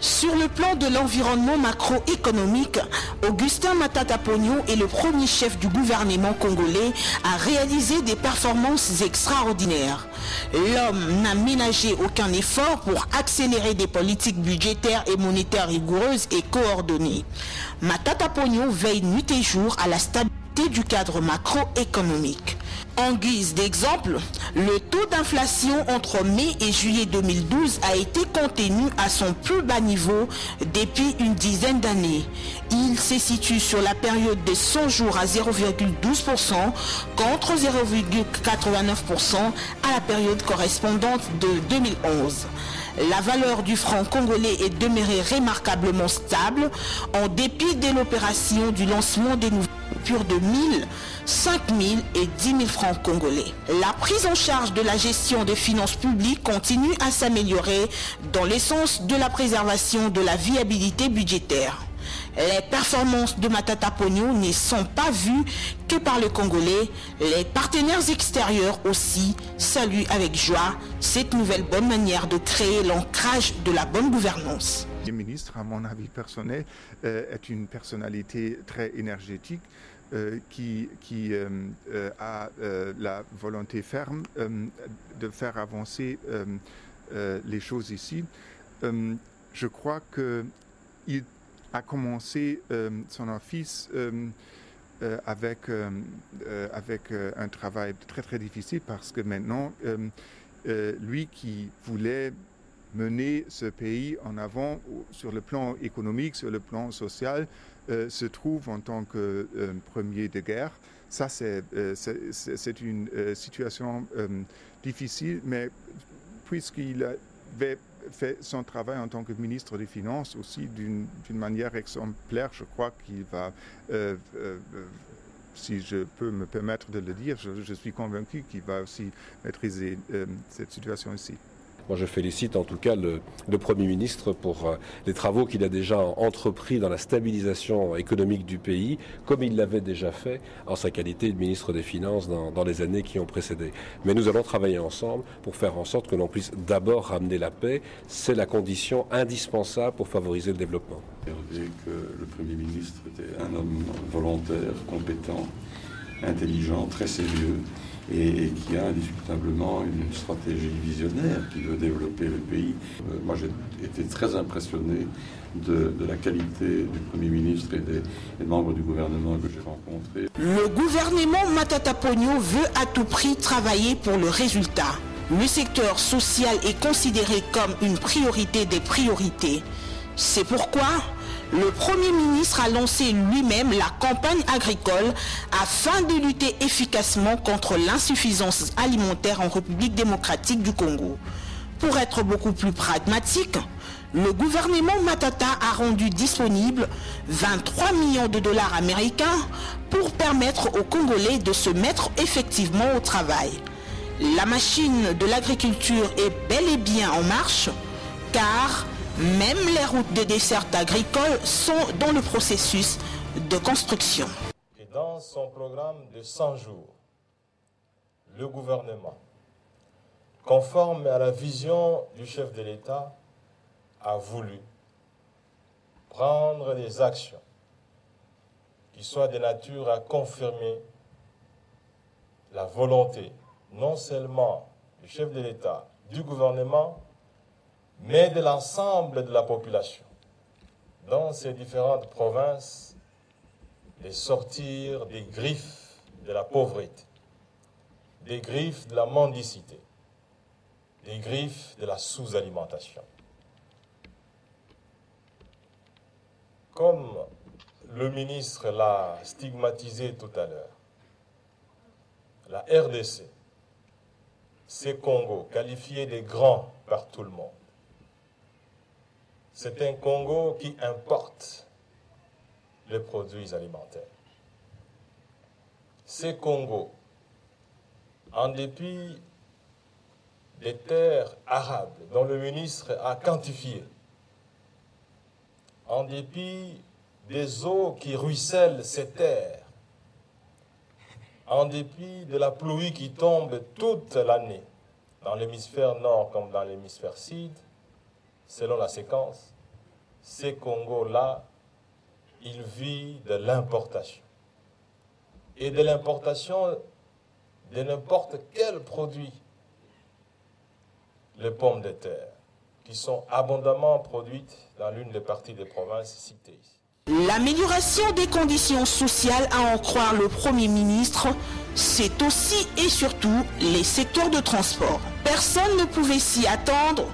Sur le plan de l'environnement macroéconomique, Augustin Matata Ponyo est le premier chef du gouvernement congolais à réaliser des performances extraordinaires. L'homme n'a ménagé aucun effort pour accélérer des politiques budgétaires et monétaires rigoureuses et coordonnées. Matata Ponyo veille nuit et jour à la stabilité du cadre macroéconomique. En guise d'exemple, le taux d'inflation entre mai et juillet 2012 a été contenu à son plus bas niveau depuis une dizaine d'années. Il se situe sur la période de 100 jours à 0,12% contre 0,89% à la période correspondante de 2011. La valeur du franc congolais est demeurée remarquablement stable en dépit de l'opération du lancement des nouvelles coupures de 1000, 5000 et 10 000 francs congolais. La prise en charge de la gestion des finances publiques continue à s'améliorer dans le sens de la préservation de la viabilité budgétaire. Les performances de Matata Ponyo ne sont pas vues que par le Congolais. Les partenaires extérieurs aussi saluent avec joie cette nouvelle bonne manière de créer l'ancrage de la bonne gouvernance. Le ministre, à mon avis personnel, est une personnalité très énergétique qui a la volonté ferme de faire avancer les choses ici. Je crois qu'il a commencé son office avec un travail très très difficile parce que maintenant, lui qui voulait mener ce pays en avant sur le plan économique, sur le plan social, se trouve en tant que premier de guerre. Ça, c'est une situation difficile, mais puisqu'il avait fait son travail en tant que ministre des Finances aussi d'une manière exemplaire, je crois qu'il va, si je peux me permettre de le dire, je suis convaincu qu'il va aussi maîtriser cette situation ici. Moi, je félicite en tout cas le Premier ministre pour les travaux qu'il a déjà entrepris dans la stabilisation économique du pays, comme il l'avait déjà fait en sa qualité de ministre des Finances dans les années qui ont précédé. Mais nous allons travailler ensemble pour faire en sorte que l'on puisse d'abord ramener la paix. C'est la condition indispensable pour favoriser le développement. Que le Premier ministre était un homme volontaire, compétent, intelligent, très sérieux, et qui a indiscutablement une stratégie visionnaire qui veut développer le pays. Moi, j'ai été très impressionné de la qualité du Premier ministre et des membres du gouvernement que j'ai rencontrés. Le gouvernement Matata Ponyo veut à tout prix travailler pour le résultat. Le secteur social est considéré comme une priorité des priorités. C'est pourquoi le Premier ministre a lancé lui-même la campagne agricole afin de lutter efficacement contre l'insuffisance alimentaire en République démocratique du Congo. Pour être beaucoup plus pragmatique, le gouvernement Matata a rendu disponible 23 millions de dollars américains pour permettre aux Congolais de se mettre effectivement au travail. La machine de l'agriculture est bel et bien en marche, car même les routes de dessert agricole sont dans le processus de construction. Et dans son programme de 100 jours, le gouvernement, conforme à la vision du chef de l'État, a voulu prendre des actions qui soient de nature à confirmer la volonté non seulement du chef de l'État, du gouvernement, mais de l'ensemble de la population, dans ces différentes provinces, de sortir des griffes de la pauvreté, des griffes de la mendicité, des griffes de la sous-alimentation. Comme le ministre l'a stigmatisé tout à l'heure, la RDC, ces Congos qualifiés de grands par tout le monde, c'est un Congo qui importe les produits alimentaires. Ces Congos, en dépit des terres arables dont le ministre a quantifié, en dépit des eaux qui ruissellent ces terres, en dépit de la pluie qui tombe toute l'année, dans l'hémisphère nord comme dans l'hémisphère sud, selon la séquence, ces Congos-là, ils vivent de l'importation. Et de l'importation de n'importe quel produit. Les pommes de terre, qui sont abondamment produites dans l'une des parties des provinces citées ici. L'amélioration des conditions sociales, à en croire le Premier ministre, c'est aussi et surtout les secteurs de transport. Personne ne pouvait s'y attendre,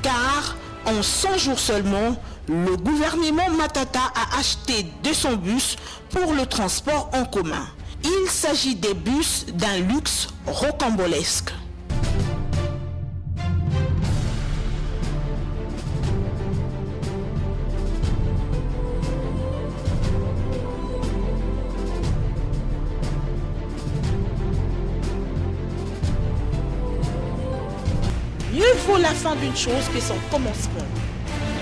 car en 100 jours seulement, le gouvernement Matata a acheté 200 bus pour le transport en commun. Il s'agit des bus d'un luxe rocambolesque. Mieux vaut la fin d'une chose que son commencement.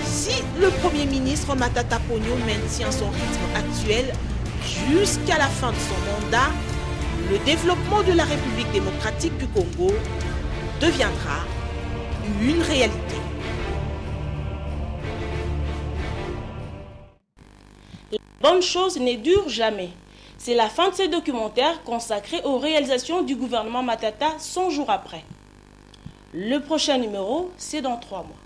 Si le Premier ministre Matata Ponyo maintient son rythme actuel jusqu'à la fin de son mandat, le développement de la République démocratique du Congo deviendra une réalité. La bonne chose ne dure jamais. C'est la fin de ce documentaire consacré aux réalisations du gouvernement Matata 100 jours après. Le prochain numéro, c'est dans 3 mois.